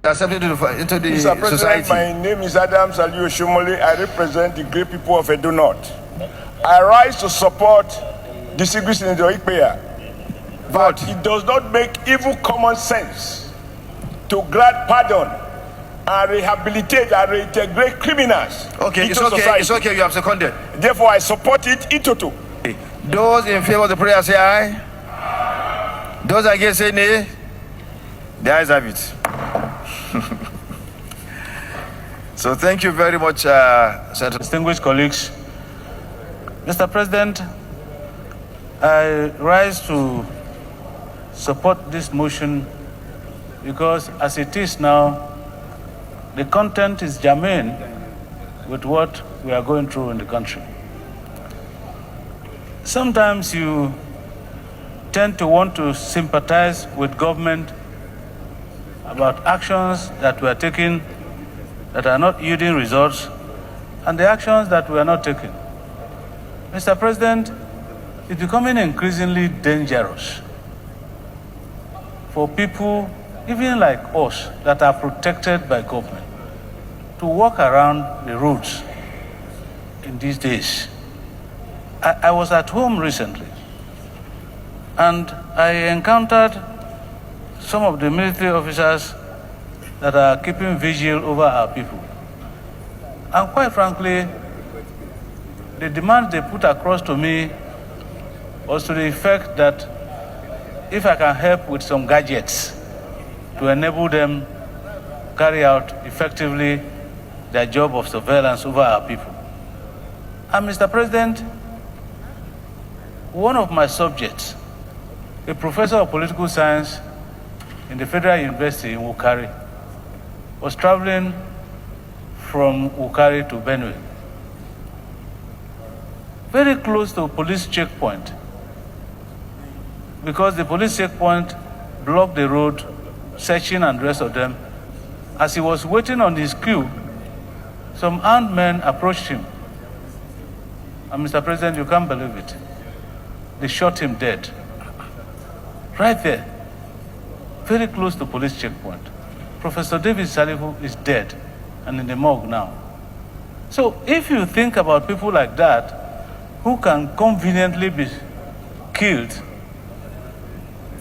accepted into the Mr. President, society. my name is Adams Aliyu Shumoli. I represent the great people of Edo North. I rise to support the Sigris in the Ikpeya, but it does not make evil common sense to grant pardon and rehabilitate and reintegrate criminals Okay, into it's okay. society. It's okay. You have seconded. Therefore, I support it in toto. Those in favor of the prayer say aye. Those against say nay. The ayes have it. So thank you very much, Senator. Distinguished colleagues, Mr. President, I rise to support this motion because as it is now, the content is germane with what we are going through in the country. Sometimes you tend to want to sympathize with government about actions that we are taking that are not yielding results and the actions that we are not taking. Mr. President, it's becoming increasingly dangerous for people, even like us, that are protected by government, to walk around the roads in these days. I was at home recently and I encountered some of the military officers that are keeping vigil over our people. And quite frankly, the demand they put across to me was to the effect that if I can help with some gadgets to enable them carry out effectively their job of surveillance over our people. And Mr. President, one of my subjects, a professor of political science in the Federal University in Wukari, was traveling from Wukari to Benue, very close to a police checkpoint, because the police checkpoint blocked the road, searching and the rest of them. As he was waiting on his queue, some armed men approached him. And Mr. President, you can't believe it. They shot him dead. Right there, very close to police checkpoint. Professor David Salihu is dead and in the morgue now. So if you think about people like that who can conveniently be killed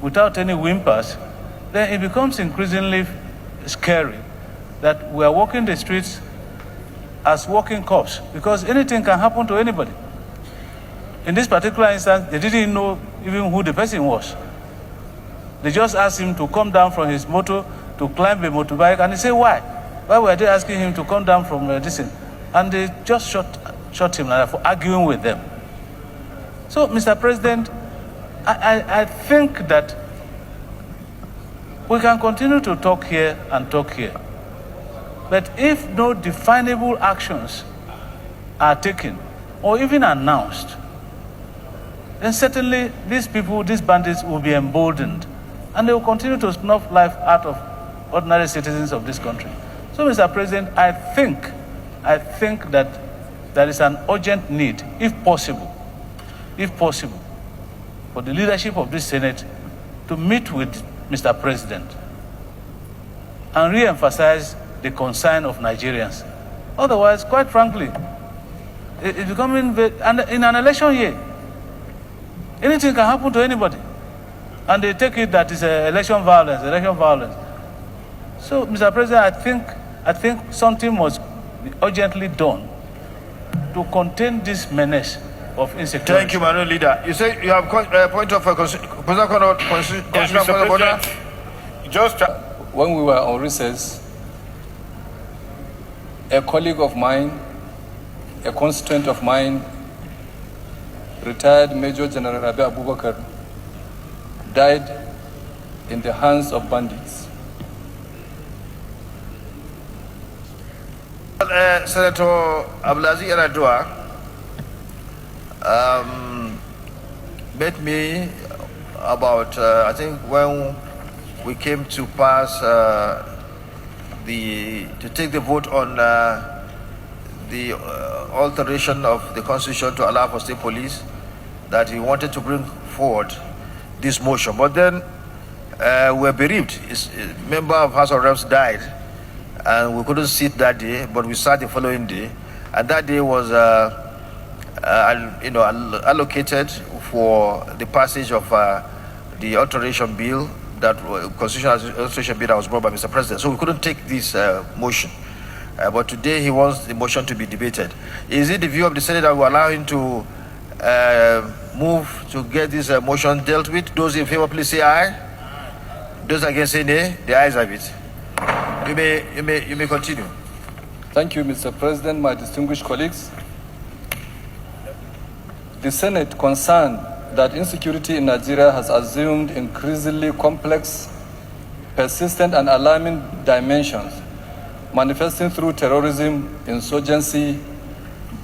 without any whimpers, then it becomes increasingly scary that we are walking the streets as walking cops, because anything can happen to anybody. In this particular instance, they didn't know even who the person was. They just asked him to come down from his motor to climb a motorbike, and he said, why? Why were they asking him to come down from this thing? And they just shot him like that for arguing with them. So, Mr. President, I think that we can continue to talk here and talk here. But if no definable actions are taken or even announced, then certainly these people, these bandits, will be emboldened and they will continue to snuff life out of ordinary citizens of this country. So, Mr. President, I think that there is an urgent need, if possible, for the leadership of this Senate to meet with Mr. President and re-emphasize the concern of Nigerians. Otherwise, quite frankly, it's becoming and in an election year, anything can happen to anybody. And they take it that it's election violence. So, Mr. President, I think something must be urgently done to contain this menace of insecurity. Thank you, Manuel Leader. You say you have a point of constitutional order? Just when we were on recess, a colleague of mine, a constituent of mine, retired Major General Rabi Abubakar, died in the hands of bandits. Senator Abdulaziz Yaradua met me about, I think, when we came to pass to take the vote on the alteration of the constitution to allow for state police, that he wanted to bring forward this motion. But then were bereaved. A member of House of Reps died, and we couldn't sit that day, but we sat the following day, and that day was allocated for the passage of the alteration bill, that constitutional alteration bill that was brought by Mr. President. So we couldn't take this motion. But today he wants the motion to be debated. Is it the view of the Senate that will allow him to move to get this motion dealt with? Those in favor, please say aye. Those against, say nay. The ayes have it. You may continue. Thank you, Mr. President, my distinguished colleagues. The Senate, concerned that insecurity in Nigeria has assumed increasingly complex, persistent, and alarming dimensions, manifesting through terrorism, insurgency,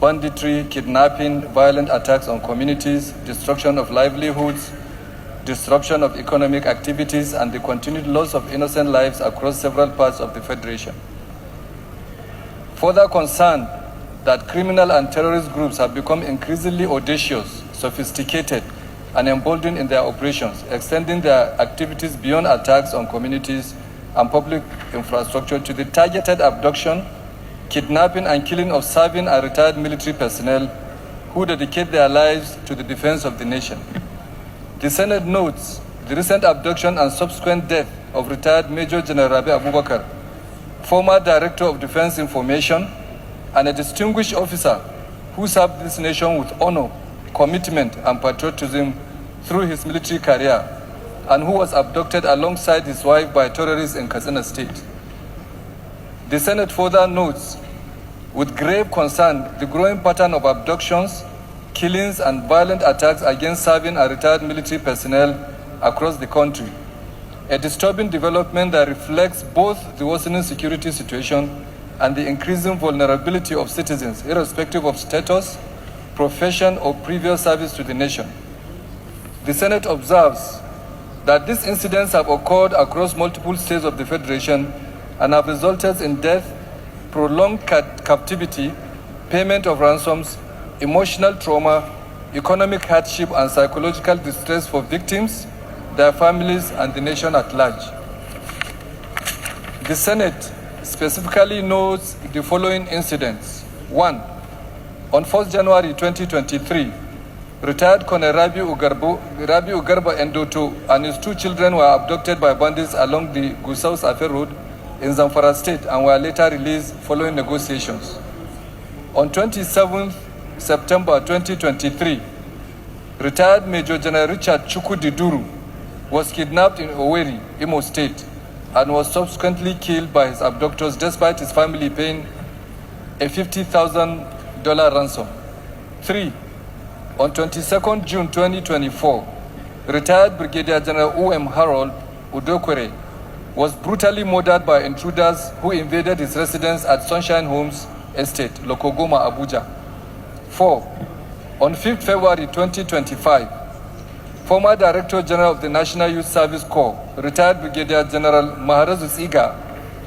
banditry, kidnapping, violent attacks on communities, destruction of livelihoods, disruption of economic activities, and the continued loss of innocent lives across several parts of the Federation. Further concerned that criminal and terrorist groups have become increasingly audacious, sophisticated, and emboldened in their operations, extending their activities beyond attacks on communities and public infrastructure to the targeted abduction, kidnapping, and killing of serving and retired military personnel who dedicate their lives to the defense of the nation. The Senate notes the recent abduction and subsequent death of retired Major General Rabi Abubakar, former Director of Defense Information, and a distinguished officer who served this nation with honor, commitment, and patriotism through his military career, and who was abducted alongside his wife by terrorists in Katsina State. The Senate further notes with grave concern the growing pattern of abductions, killings, and violent attacks against serving and retired military personnel across the country, a disturbing development that reflects both the worsening security situation and the increasing vulnerability of citizens, irrespective of status, profession, or previous service to the nation. The Senate observes that these incidents have occurred across multiple states of the Federation and have resulted in death, prolonged captivity, payment of ransoms, emotional trauma, economic hardship, and psychological distress for victims, their families, and the nation at large. The Senate specifically notes the following incidents. 1. On 1st January 2023, retired Colonel Rabi Ugarba Endoto and his 2 children were abducted by bandits along the Gusau Safe Road in Zamfara State and were later released following negotiations. On 27th September 2023, retired Major General Richard Chukudiduru was kidnapped in Owerri, Imo State, and was subsequently killed by his abductors despite his family paying a $50,000 ransom. 3. On 22nd June 2024, retired Brigadier General O.M. Harold Udokwere was brutally murdered by intruders who invaded his residence at Sunshine Homes Estate, Lokogoma, Abuja. 4. On 5th February 2025, former Director General of the National Youth Service Corps, retired Brigadier General Maharazu Siga,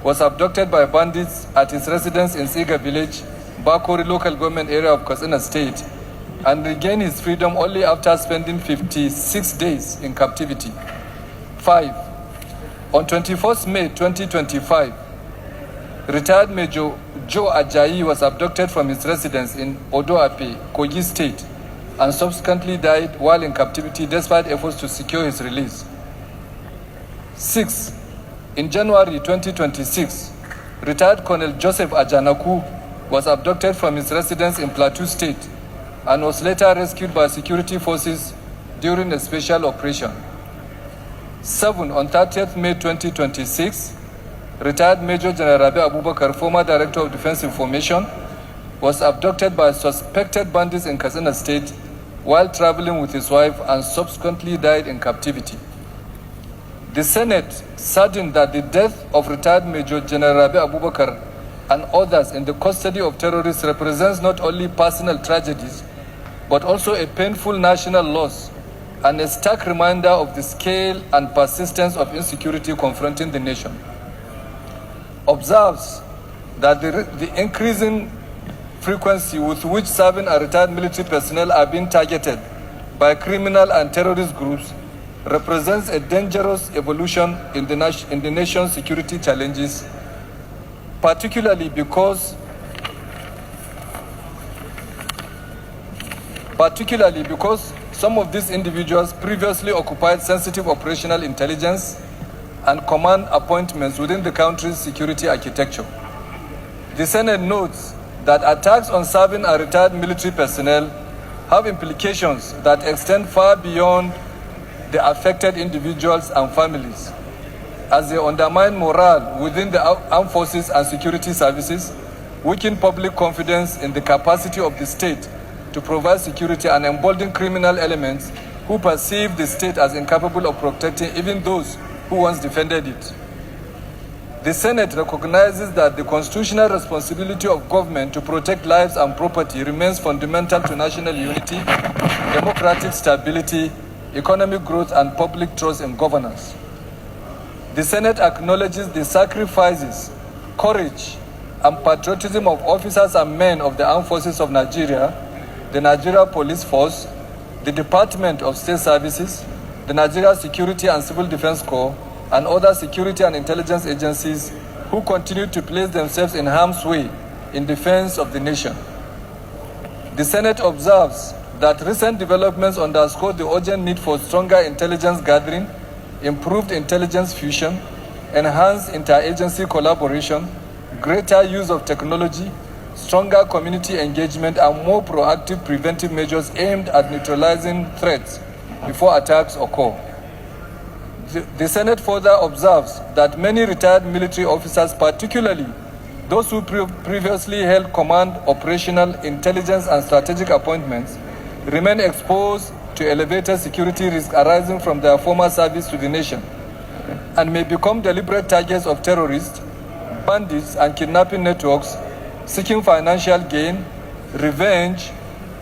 was abducted by bandits at his residence in Siga Village, Bakori local government area of Katsina State, and regained his freedom only after spending 56 days in captivity. 5. On 21st May 2025, retired Major Joe Ajayi was abducted from his residence in Odoape, Kogi State, and subsequently died while in captivity despite efforts to secure his release. 6. In January 2026, retired Colonel Joseph Ajanaku was abducted from his residence in Plateau State and was later rescued by security forces during a special operation. 7. On 30th May 2026, retired Major General Rabi Abubakar, former Director of Defense Information, was abducted by suspected bandits in Katsina State while traveling with his wife and subsequently died in captivity. The Senate, saddened that the death of retired Major General Rabi Abubakar and others in the custody of terrorists represents not only personal tragedies, but also a painful national loss and a stark reminder of the scale and persistence of insecurity confronting the nation. Observes that the increasing frequency with which serving and retired military personnel are being targeted by criminal and terrorist groups represents a dangerous evolution in the nation's security challenges, particularly because some of these individuals previously occupied sensitive operational intelligence and command appointments within the country's security architecture. The Senate notes that attacks on serving and retired military personnel have implications that extend far beyond the affected individuals and families, as they undermine morale within the armed forces and security services, weaken public confidence in the capacity of the state to provide security, and embolden criminal elements who perceive the state as incapable of protecting even those who once defended it. The Senate recognizes that the constitutional responsibility of government to protect lives and property remains fundamental to national unity, democratic stability, economic growth, and public trust in governance. The Senate acknowledges the sacrifices, courage, and patriotism of officers and men of the armed forces of Nigeria, the Nigeria Police Force, the Department of State Services, the Nigeria Security and Civil Defense Corps, and other security and intelligence agencies who continue to place themselves in harm's way in defense of the nation. The Senate observes that recent developments underscore the urgent need for stronger intelligence gathering, improved intelligence fusion, enhanced interagency collaboration, greater use of technology, stronger community engagement, and more proactive preventive measures aimed at neutralizing threats before attacks occur. The Senate further observes that many retired military officers, particularly those who previously held command, operational, intelligence, and strategic appointments, remain exposed to elevated security risks arising from their former service to the nation, and may become deliberate targets of terrorists, bandits, and kidnapping networks seeking financial gain, revenge,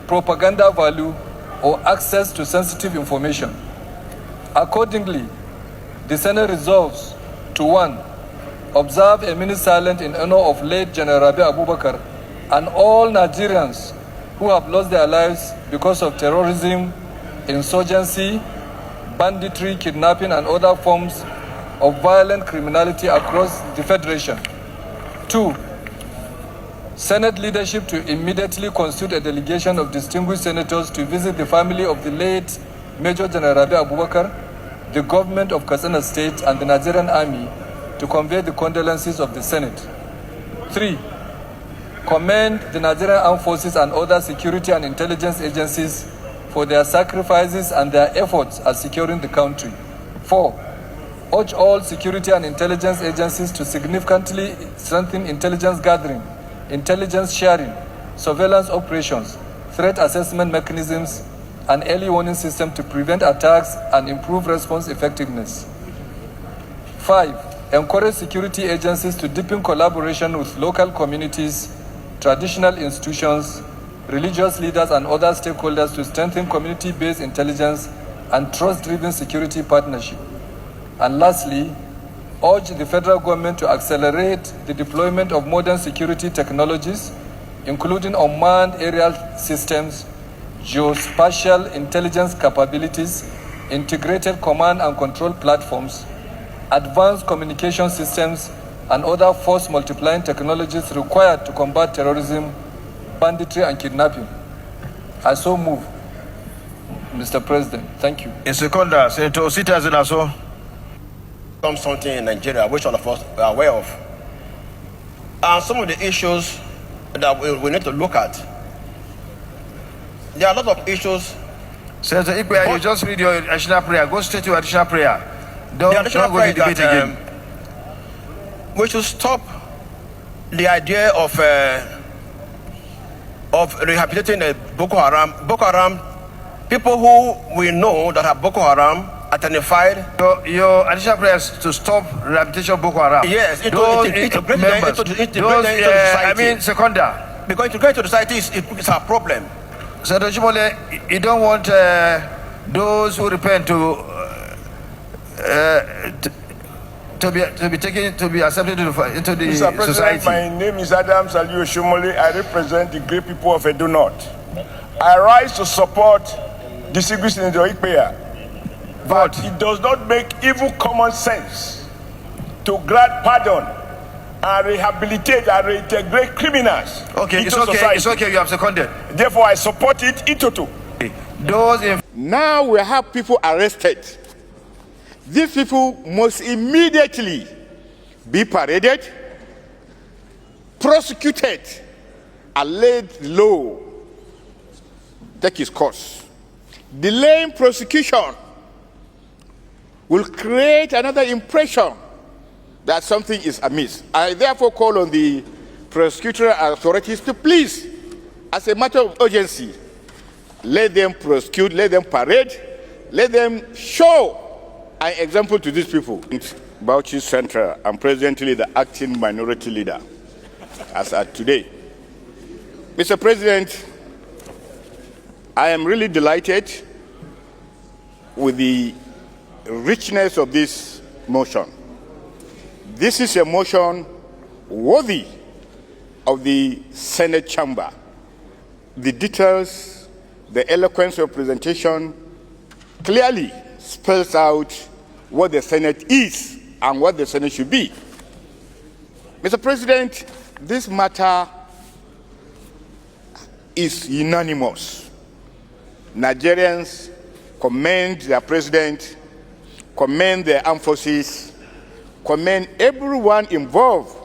propaganda value, or access to sensitive information. Accordingly, the Senate resolves to 1. Observe a minute silence in honor of late General Rabi Abubakar and all Nigerians who have lost their lives because of terrorism, insurgency, banditry, kidnapping, and other forms of violent criminality across the Federation. 2. Senate leadership to immediately constitute a delegation of distinguished senators to visit the family of the late Major General Rabi Abubakar, the government of Katsina State, and the Nigerian Army to convey the condolences of the Senate. 3. Commend the Nigerian Armed Forces and other security and intelligence agencies for their sacrifices and their efforts at securing the country. 4. Urge all security and intelligence agencies to significantly strengthen intelligence gathering, intelligence sharing, surveillance operations, threat assessment mechanisms, and early warning system to prevent attacks and improve response effectiveness. 5. Encourage security agencies to deepen collaboration with local communities, traditional institutions, religious leaders, and other stakeholders to strengthen community-based intelligence and trust-driven security partnership. And lastly, urge the federal government to accelerate the deployment of modern security technologies, including unmanned aerial systems, geospatial intelligence capabilities, integrated command and control platforms, advanced communication systems, and other force multiplying technologies required to combat terrorism, banditry, and kidnapping. I so move, Mr. President. Thank you. In second, Senator Citizen also. Something in Nigeria which all of us are aware of. And some of the issues that we need to look at. There are a lot of issues. Senator Ikwe, you just read your additional prayer. Go straight to your additional prayer. Don't go to debate again. We should stop the idea of rehabilitating the Boko Haram. Boko Haram, people who we know that have Boko Haram identified. Your additional prayers to stop rehabilitation of Boko Haram. Yes, into society. I mean, seconder. Because to go into society is a problem. Senator Shimole, you don't want those who repent to be accepted into the Mr. President, society. my name is Adam Saliu Shimole. I represent the great people of Edo North. I rise to support distinguished Senator Ikpeya But it does not make evil common sense to grant pardon and rehabilitate and reintegrate criminals Okay, into it's okay. society. It's okay. You have seconded. Therefore, I support it in toto. Those in Now we have people arrested. These people must immediately be paraded, prosecuted, and laid low. Take its course. Delaying prosecution will create another impression that something is amiss. I therefore call on the prosecutorial authorities to please, as a matter of urgency, let them prosecute, let them parade, let them show an example to these people. Bauchi Central, I'm presently the acting minority leader as at today. Mr. President, I am really delighted with the richness of this motion. This is a motion worthy of the Senate chamber. The details, the eloquence of presentation clearly spells out what the Senate is and what the Senate should be. Mr. President, this matter is unanimous. Nigerians commend their president, commend their armed forces, commend everyone involved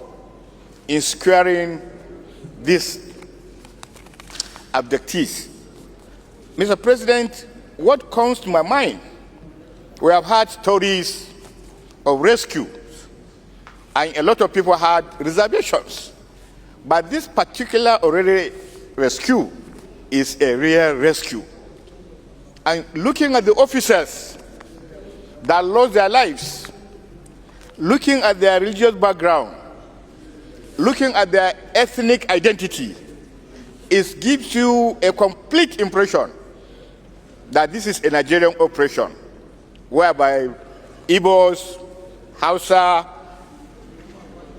in securing these abductees. Mr. President, what comes to my mind? We have had stories of rescue, and a lot of people had reservations. But this particular already rescue is a real rescue. And looking at the officers that lost their lives, looking at their religious background, looking at their ethnic identity, it gives you a complete impression that this is a Nigerian operation, whereby Igbos, Hausa,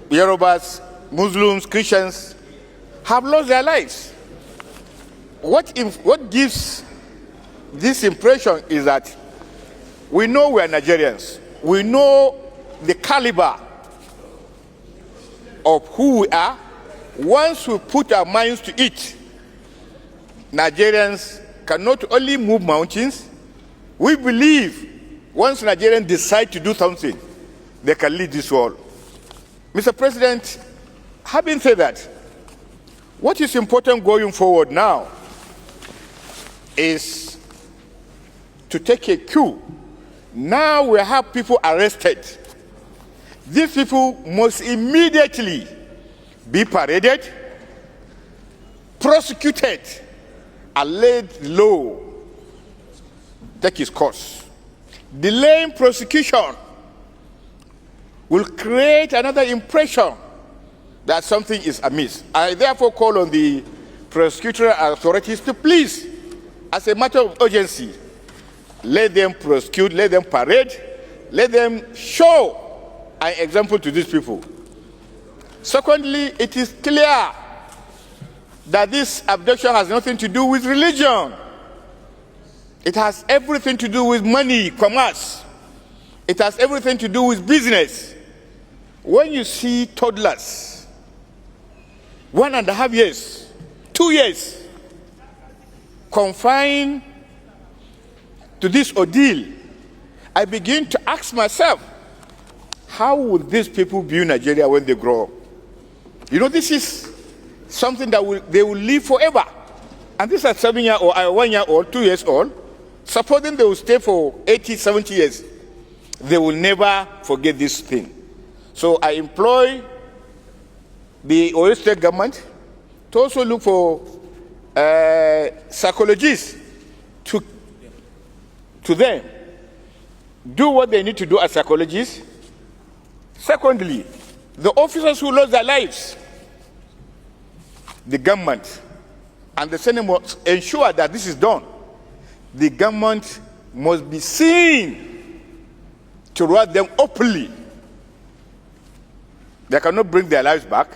Yorubas, Muslims, Christians have lost their lives. What gives this impression is that we know we are Nigerians. We know the caliber of who we are. Once we put our minds to it, Nigerians can not only move mountains, we believe once Nigerians decide to do something, they can lead this world. Mr. President, having said that, what is important going forward now is to take a cue. Now we have people arrested. These people must immediately be paraded, prosecuted, and laid low. Take its course. Delaying prosecution will create another impression that something is amiss. I therefore call on the prosecutorial authorities to please, as a matter of urgency, let them prosecute, let them parade, let them show an example to these people. Secondly, it is clear that this abduction has nothing to do with religion. It has everything to do with money, commerce. It has everything to do with business. When you see toddlers, 1.5 years, 2 years, confined to this ordeal, I begin to ask myself, how would these people view Nigeria when they grow up? You know, this is something that they will live forever. And these are 7-year-old, 1-year-old, 2 years old. Supposing they will stay for 80, 70 years, they will never forget this thing. So I employ the Oyo State government to also look for psychologists to them do what they need to do as psychologists. Secondly, the officers who lost their lives, the government and the Senate must ensure that this is done. The government must be seen to reward them openly. They cannot bring their lives back,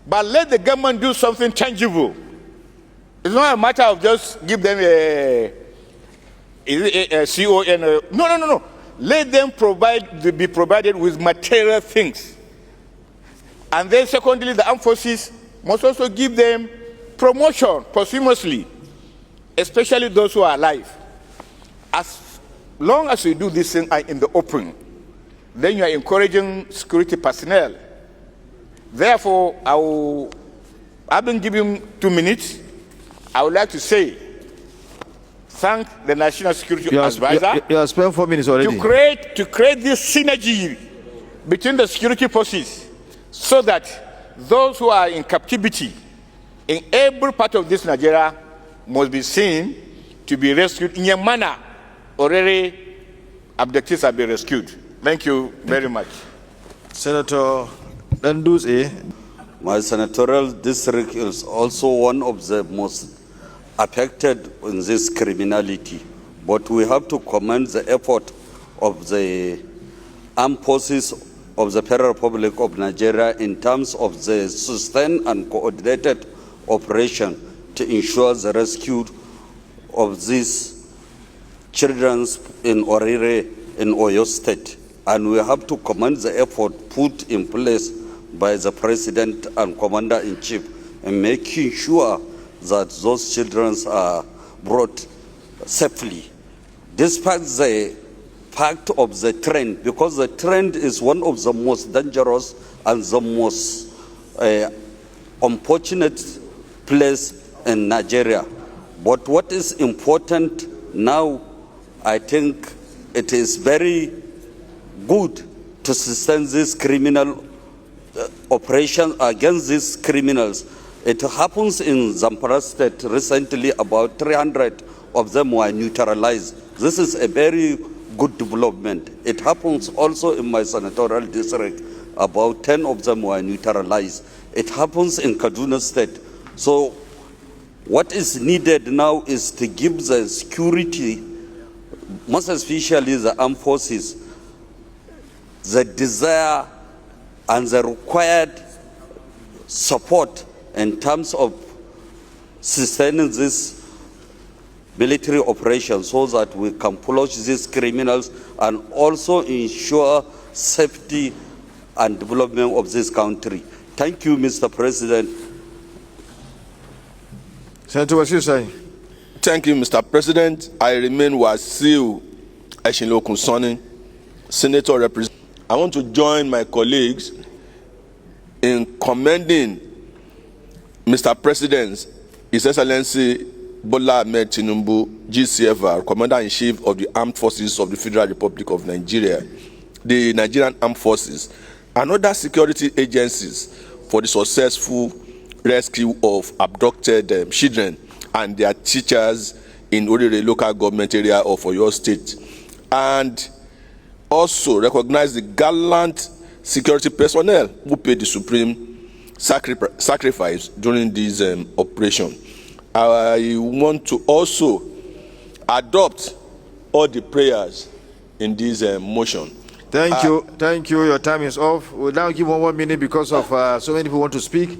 but let the government do something tangible. It's not a matter of just give them CON. No. Let them be provided with material things. And then secondly, the armed forces must also give them promotion posthumously, especially those who are alive. As long as you do this thing in the open, then you are encouraging security personnel. Therefore, I've been given 2 minutes. I would like to say, thank the National Security Advisor. You have spent 4 minutes already. To create this synergy between the security forces so that those who are in captivity in every part of this Nigeria must be seen to be rescued in a manner already abductees have been rescued. Thank you very much. Senator Danduze. My senatorial district is also one of the most affected in this criminality, but we have to commend the effort of the armed forces of the Federal Republic of Nigeria in terms of the sustained and coordinated operation to ensure the rescue of these children in Orire in Oyo State. And we have to commend the effort put in place by the President and Commander-in-Chief in making sure that those children are brought safely. Despite the fact of the trend, because the trend is one of the most dangerous and the most unfortunate place in Nigeria. But what is important now, I think it is very good to sustain this criminal operation against these criminals. It happens in Zamfara State recently, about 300 of them were neutralized. This is a very good development. It happens also in my senatorial district, about 10 of them were neutralized. It happens in Kaduna State. So what is needed now is to give the security, most especially the armed forces, the desire and the required support in terms of sustaining this military operation so that we can flush these criminals and also ensure safety and development of this country. Thank you, Mr. President. Senator Wasiu. Thank you, Mr. President. I remain Wasiu Eshinlo-Kunsoni, Senator Representative. I want to join my colleagues in commending Mr. President, His Excellency Bola Ahmed Tinubu, GCFR, Commander-in-Chief of the Armed Forces of the Federal Republic of Nigeria, the Nigerian Armed Forces, and other security agencies for the successful rescue of abducted children and their teachers in Orire local government area of Oyo State, and also recognize the gallant security personnel who paid the supreme sacrifice during this operation. I want to also adopt all the prayers in this motion. Thank you. Your time is off. We'll now give 1 more minute because of so many people want to speak.